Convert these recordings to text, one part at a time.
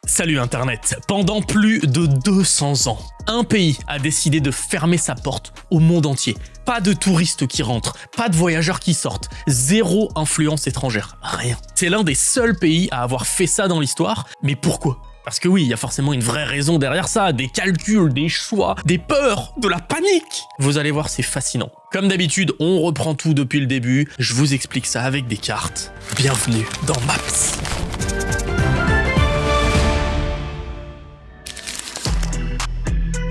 Salut Internet. Pendant plus de 200 ans, un pays a décidé de fermer sa porte au monde entier. Pas de touristes qui rentrent, pas de voyageurs qui sortent, zéro influence étrangère, rien. C'est l'un des seuls pays à avoir fait ça dans l'histoire, mais pourquoi ? Parce que oui, il y a forcément une vraie raison derrière ça, des calculs, des choix, des peurs, de la panique. Vous allez voir, c'est fascinant. Comme d'habitude, on reprend tout depuis le début, je vous explique ça avec des cartes. Bienvenue dans Maps.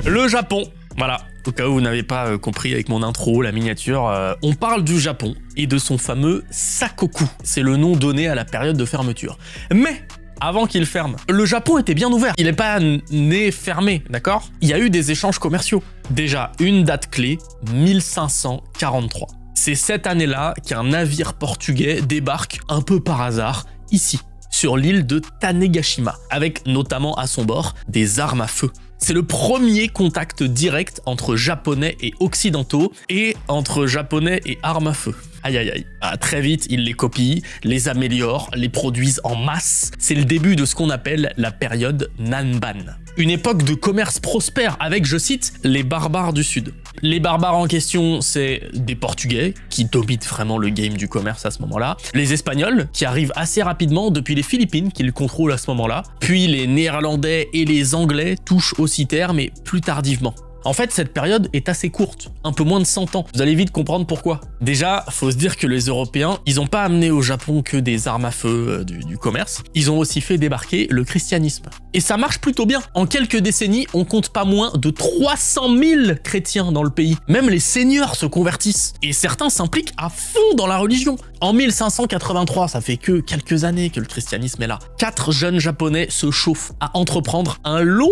Le Japon, voilà, au cas où vous n'avez pas compris avec mon intro, la miniature, on parle du Japon et de son fameux Sakoku. C'est le nom donné à la période de fermeture. Mais avant qu'il ferme, le Japon était bien ouvert. Il n'est pas né fermé, d'accord? Il y a eu des échanges commerciaux. Déjà, une date clé, 1543. C'est cette année-là qu'un navire portugais débarque un peu par hasard ici, sur l'île de Tanegashima, avec notamment à son bord des armes à feu. C'est le premier contact direct entre japonais et occidentaux et entre japonais et armes à feu. Aïe aïe aïe. Ah, très vite, ils les copient, les améliorent, les produisent en masse. C'est le début de ce qu'on appelle la période Nanban. Une époque de commerce prospère avec, je cite, les barbares du Sud. Les barbares en question, c'est des Portugais qui dominent vraiment le game du commerce à ce moment-là, les Espagnols qui arrivent assez rapidement depuis les Philippines qu'ils contrôlent à ce moment-là, puis les Néerlandais et les Anglais touchent aussi terre mais plus tardivement. En fait, cette période est assez courte, un peu moins de 100 ans. Vous allez vite comprendre pourquoi. Déjà, faut se dire que les Européens, ils n'ont pas amené au Japon que des armes à feu du commerce. Ils ont aussi fait débarquer le christianisme. Et ça marche plutôt bien. En quelques décennies, on compte pas moins de 300 000 chrétiens dans le pays. Même les seigneurs se convertissent. Et certains s'impliquent à fond dans la religion. En 1583, ça fait que quelques années que le christianisme est là. 4 jeunes japonais se chauffent à entreprendre un long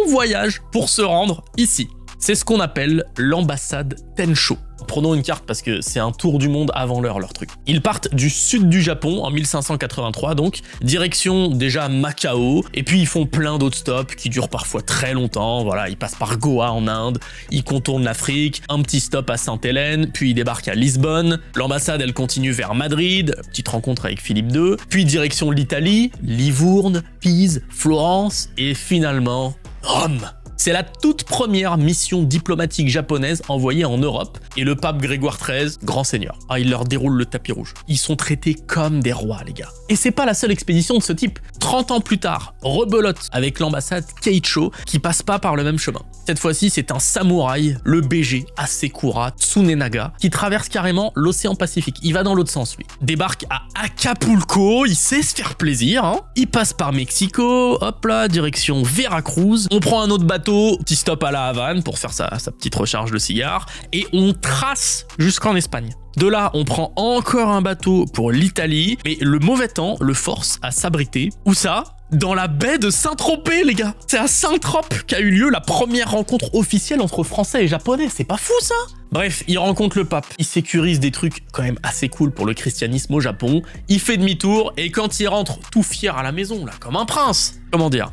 voyage pour se rendre ici. C'est ce qu'on appelle l'ambassade Tensho. Prenons une carte parce que c'est un tour du monde avant l'heure, leur truc. Ils partent du sud du Japon en 1583 donc, direction déjà Macao, et puis ils font plein d'autres stops qui durent parfois très longtemps, voilà, ils passent par Goa en Inde, ils contournent l'Afrique, un petit stop à Sainte-Hélène, puis ils débarquent à Lisbonne, l'ambassade elle continue vers Madrid, petite rencontre avec Philippe II, puis direction l'Italie, Livourne, Pise, Florence, et finalement Rome. C'est la toute première mission diplomatique japonaise envoyée en Europe et le pape Grégoire XIII, grand seigneur. Ah, il leur déroule le tapis rouge. Ils sont traités comme des rois, les gars. Et c'est pas la seule expédition de ce type. 30 ans plus tard, rebelote avec l'ambassade Keicho qui passe pas par le même chemin. Cette fois-ci, c'est un samouraï, le BG Asekura Tsunenaga, qui traverse carrément l'océan Pacifique. Il va dans l'autre sens, lui. Débarque à Acapulco, il sait se faire plaisir, hein. Il passe par Mexico, hop là, direction Veracruz. On prend un autre bateau, petit stop à la Havane pour faire sa petite recharge de cigares, et on trace jusqu'en Espagne. De là, on prend encore un bateau pour l'Italie, mais le mauvais temps le force à s'abriter. Où ça ? Dans la baie de Saint-Tropez, les gars. C'est à Saint-Trope qu'a eu lieu la première rencontre officielle entre Français et Japonais. C'est pas fou, ça ? Bref, il rencontre le pape. Il sécurise des trucs quand même assez cool pour le christianisme au Japon. Il fait demi-tour, et quand il rentre tout fier à la maison, là, comme un prince, comment dire ?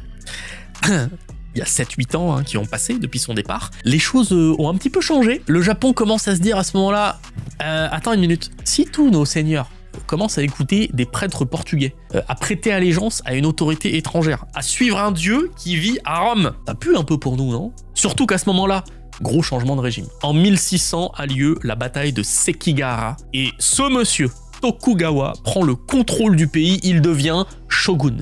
Il y a 7-8 ans qui ont passé depuis son départ, les choses ont un petit peu changé. Le Japon commence à se dire à ce moment-là, attends une minute, si tous nos seigneurs commencent à écouter des prêtres portugais, à prêter allégeance à une autorité étrangère, à suivre un dieu qui vit à Rome, ça pue un peu pour nous, non? Surtout qu'à ce moment-là, gros changement de régime. En 1600 a lieu la bataille de Sekigahara, et ce monsieur, Tokugawa, prend le contrôle du pays, il devient shogun.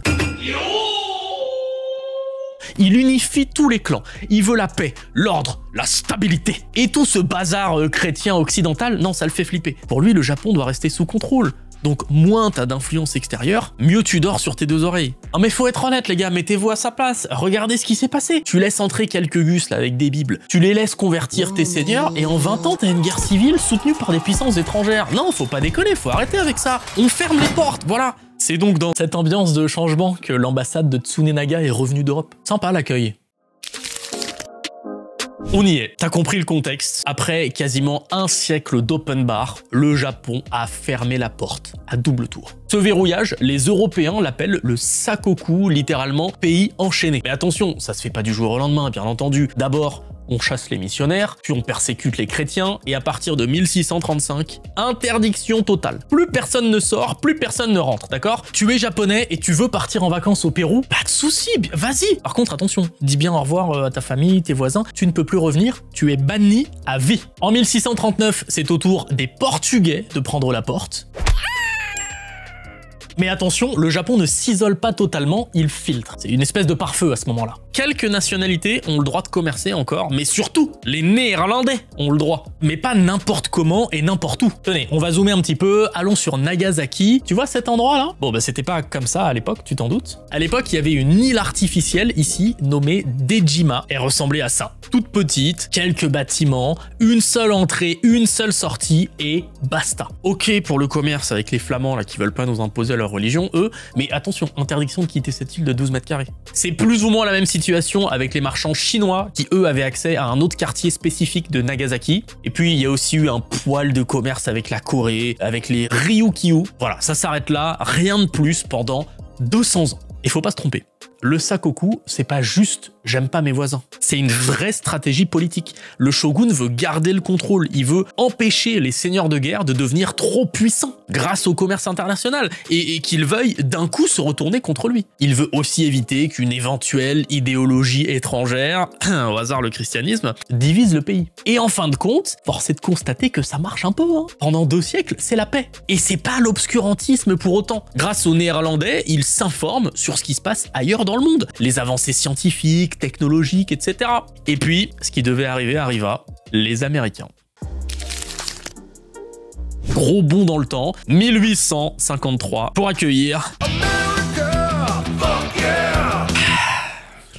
Il unifie tous les clans, il veut la paix, l'ordre, la stabilité. Et tout ce bazar chrétien occidental, non, ça le fait flipper. Pour lui, le Japon doit rester sous contrôle. Donc moins t'as d'influence extérieure, mieux tu dors sur tes deux oreilles. Non mais faut être honnête les gars, mettez-vous à sa place, regardez ce qui s'est passé. Tu laisses entrer quelques gus là avec des bibles, tu les laisses convertir tes seigneurs, et en 20 ans t'as une guerre civile soutenue par des puissances étrangères. Non, faut pas déconner, faut arrêter avec ça. On ferme les portes, voilà. C'est donc dans cette ambiance de changement que l'ambassade de Tsunenaga est revenue d'Europe. Sympa l'accueil. On y est, t'as compris le contexte. Après quasiment un siècle d'open bar, le Japon a fermé la porte à double tour. Ce verrouillage, les Européens l'appellent le Sakoku, littéralement pays enchaîné. Mais attention, ça se fait pas du jour au lendemain, bien entendu. D'abord, on chasse les missionnaires, puis on persécute les chrétiens, et à partir de 1635, interdiction totale. Plus personne ne sort, plus personne ne rentre, d'accord? Tu es japonais et tu veux partir en vacances au Pérou? Pas de souci, vas-y. Par contre, attention, dis bien au revoir à ta famille, tes voisins, tu ne peux plus revenir, tu es banni à vie. En 1639, c'est au tour des Portugais de prendre la porte. Mais attention, le Japon ne s'isole pas totalement, il filtre. C'est une espèce de pare-feu à ce moment-là. Quelques nationalités ont le droit de commercer encore, mais surtout, les Néerlandais ont le droit. Mais pas n'importe comment et n'importe où. Tenez, on va zoomer un petit peu, allons sur Nagasaki. Tu vois cet endroit-là? Bon, bah c'était pas comme ça à l'époque, tu t'en doutes. À l'époque, il y avait une île artificielle ici, nommée Dejima. Elle ressemblait à ça. Toute petite, quelques bâtiments, une seule entrée, une seule sortie, et basta. Ok pour le commerce avec les Flamands là qui veulent pas nous imposer leur religion, eux, mais attention, interdiction de quitter cette île de 12 mètres carrés. C'est plus ou moins la même situation avec les marchands chinois qui, eux, avaient accès à un autre quartier spécifique de Nagasaki. Et puis, il y a aussi eu un poil de commerce avec la Corée, avec les Ryukyu. Voilà, ça s'arrête là, rien de plus pendant 200 ans. Et faut pas se tromper. Le sakoku, c'est pas juste « j'aime pas mes voisins ». C'est une vraie stratégie politique. Le shogun veut garder le contrôle, il veut empêcher les seigneurs de guerre de devenir trop puissants grâce au commerce international et qu'ils veuillent d'un coup se retourner contre lui. Il veut aussi éviter qu'une éventuelle idéologie étrangère, au hasard le christianisme, divise le pays. Et en fin de compte, force est de constater que ça marche un peu. Pendant 2 siècles, c'est la paix. Et c'est pas l'obscurantisme pour autant. Grâce aux Néerlandais, ils s'informent sur ce qui se passe ailleurs dans le monde. Les avancées scientifiques, technologiques, etc. Et puis, ce qui devait arriver arriva, les Américains. Gros bond dans le temps, 1853, pour accueillir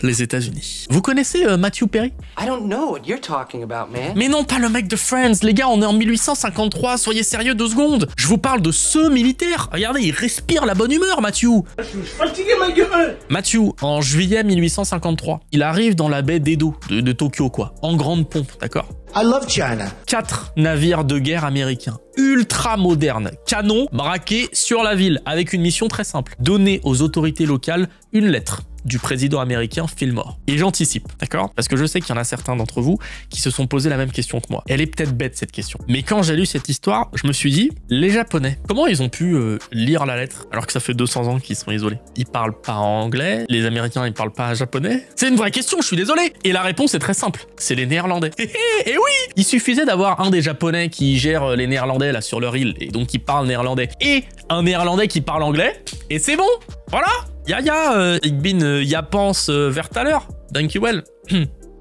les États-Unis. Vous connaissez Matthew Perry? I don't know what you're talking about, man. Mais non, pas le mec de Friends, les gars, on est en 1853, soyez sérieux 2 secondes. Je vous parle de ce militaire. Regardez, il respire la bonne humeur, Matthew. Je suis fatigué, ma gueule. Matthew, en juillet 1853, il arrive dans la baie d'Edo, de Tokyo, quoi, en grande pompe, d'accord? I love China. 4 navires de guerre américains, ultra modernes, canons braqués sur la ville, avec une mission très simple, donner aux autorités locales une lettre du président américain Fillmore. Et j'anticipe, d'accord? Parce que je sais qu'il y en a certains d'entre vous qui se sont posé la même question que moi. Elle est peut-être bête, cette question. Mais quand j'ai lu cette histoire, je me suis dit, les Japonais, comment ils ont pu lire la lettre alors que ça fait 200 ans qu'ils sont isolés? Ils parlent pas anglais, les Américains, ils parlent pas japonais? C'est une vraie question, je suis désolé. Et la réponse est très simple, c'est les Néerlandais. Et oui! Il suffisait d'avoir un des Japonais qui gère les Néerlandais là sur leur île, et donc qui parle néerlandais, et un Néerlandais qui parle anglais, et c'est bon! Voilà! Ik bin Japans Vertaler, dankjewel.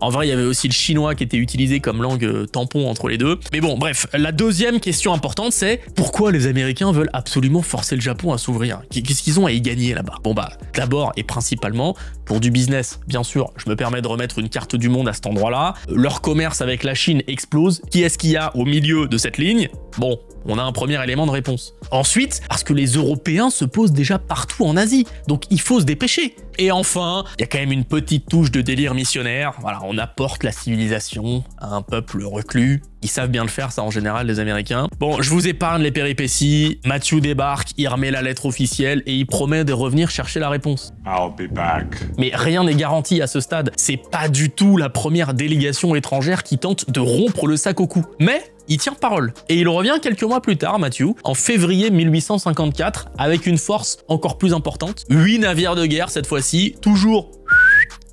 En vrai, il y avait aussi le chinois qui était utilisé comme langue tampon entre les deux. Mais bon, bref, la deuxième question importante, c'est pourquoi les Américains veulent absolument forcer le Japon à s'ouvrir? Qu'est-ce qu'ils ont à y gagner là-bas? Bon bah, d'abord et principalement, pour du business, bien sûr, je me permets de remettre une carte du monde à cet endroit-là. Leur commerce avec la Chine explose. Qui est-ce qu'il y a au milieu de cette ligne? Bon, on a un premier élément de réponse. Ensuite, parce que les Européens se posent déjà partout en Asie, donc il faut se dépêcher. Et enfin, il y a quand même une petite touche de délire missionnaire. Voilà, on apporte la civilisation à un peuple reclus. Ils savent bien le faire, ça, en général, les Américains. Bon, je vous épargne les péripéties. Matthew débarque, il remet la lettre officielle et il promet de revenir chercher la réponse. I'll be back. Mais rien n'est garanti à ce stade. C'est pas du tout la première délégation étrangère qui tente de rompre le sakoku. Mais il tient parole. Et il revient quelques mois plus tard, Matthew, en février 1854, avec une force encore plus importante. 8 navires de guerre cette fois-ci, toujours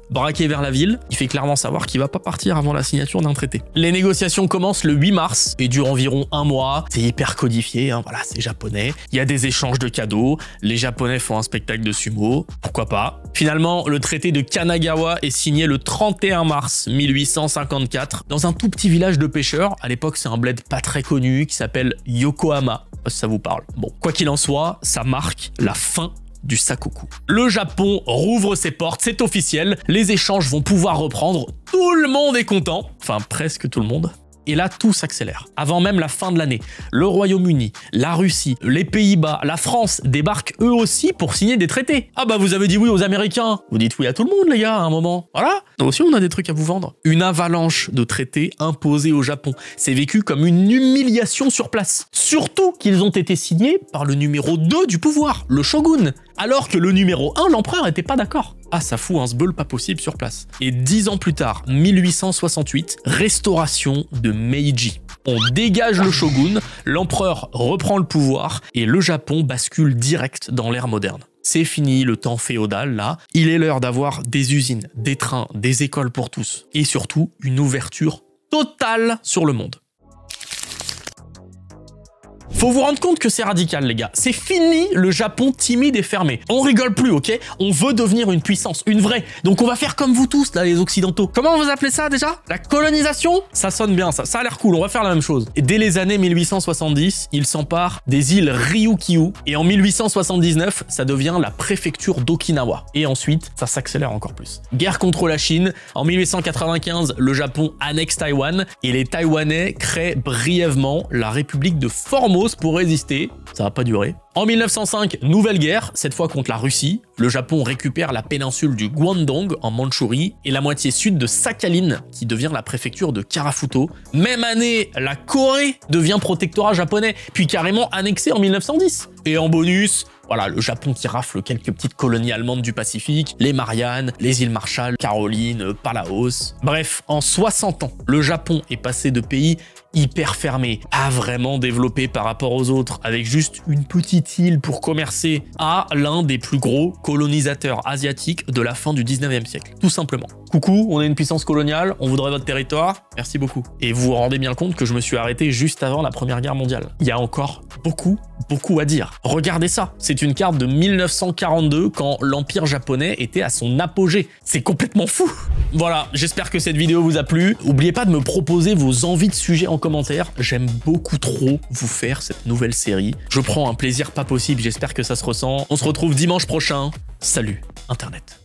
braqué vers la ville. Il fait clairement savoir qu'il va pas partir avant la signature d'un traité. Les négociations commencent le 8 mars et durent environ 1 mois. C'est hyper codifié, hein, voilà, c'est japonais. Il y a des échanges de cadeaux. Les Japonais font un spectacle de sumo. Pourquoi pas? Finalement, le traité de Kanagawa est signé le 31 mars 1854 dans un tout petit village de pêcheurs. À l'époque, c'est un bled pas très connu qui s'appelle Yokohama. Je sais pas si ça vous parle. Bon, quoi qu'il en soit, ça marque la fin du sakoku. Le Japon rouvre ses portes, c'est officiel, les échanges vont pouvoir reprendre, tout le monde est content, enfin presque tout le monde. Et là, tout s'accélère. Avant même la fin de l'année, le Royaume-Uni, la Russie, les Pays-Bas, la France débarquent eux aussi pour signer des traités. Ah bah vous avez dit oui aux Américains. Vous dites oui à tout le monde les gars à un moment. Voilà. Nous aussi on a des trucs à vous vendre. Une avalanche de traités imposés au Japon. C'est vécu comme une humiliation sur place. Surtout qu'ils ont été signés par le numéro 2 du pouvoir, le shogun. alors que le numéro 1, l'empereur, était pas d'accord. Ah, ça fout un sbeul pas possible sur place. Et 10 ans plus tard, 1868, restauration de Meiji. On dégage le shogun, l'empereur reprend le pouvoir et le Japon bascule direct dans l'ère moderne. C'est fini le temps féodal là, il est l'heure d'avoir des usines, des trains, des écoles pour tous et surtout une ouverture totale sur le monde. Faut vous rendre compte que c'est radical, les gars. C'est fini le Japon timide et fermé. On rigole plus, ok? On veut devenir une puissance, une vraie. Donc on va faire comme vous tous, là, les occidentaux. Comment vous appelez ça, déjà? La colonisation? Ça sonne bien, ça. Ça a l'air cool, on va faire la même chose. Et dès les années 1870, il s'empare des îles Ryukyu. Et en 1879, ça devient la préfecture d'Okinawa. Et ensuite, ça s'accélère encore plus. Guerre contre la Chine. En 1895, le Japon annexe Taïwan. Et les Taïwanais créent brièvement la République de Formose pour résister, ça va pas durer. En 1905, nouvelle guerre, cette fois contre la Russie. Le Japon récupère la péninsule du Guangdong en Mandchourie et la moitié sud de Sakhalin, qui devient la préfecture de Karafuto. Même année, la Corée devient protectorat japonais, puis carrément annexée en 1910. Et en bonus, voilà, le Japon qui rafle quelques petites colonies allemandes du Pacifique, les Mariannes, les îles Marshall, Caroline, Palaos. Bref, en 60 ans, le Japon est passé de pays hyper fermé, à vraiment développé par rapport aux autres, avec juste une petite île pour commercer, à l'un des plus gros colonisateurs asiatiques de la fin du 19e siècle. Tout simplement. Coucou, on est une puissance coloniale, on voudrait votre territoire, merci beaucoup. Et vous vous rendez bien compte que je me suis arrêté juste avant la Première Guerre mondiale. Il y a encore beaucoup à dire. Regardez ça, c'est une carte de 1942 quand l'Empire japonais était à son apogée. C'est complètement fou. Voilà, j'espère que cette vidéo vous a plu. N'oubliez pas de me proposer vos envies de sujets en commentaire. J'aime beaucoup trop vous faire cette nouvelle série. Je prends un plaisir pas possible, j'espère que ça se ressent. On se retrouve dimanche prochain. Salut Internet.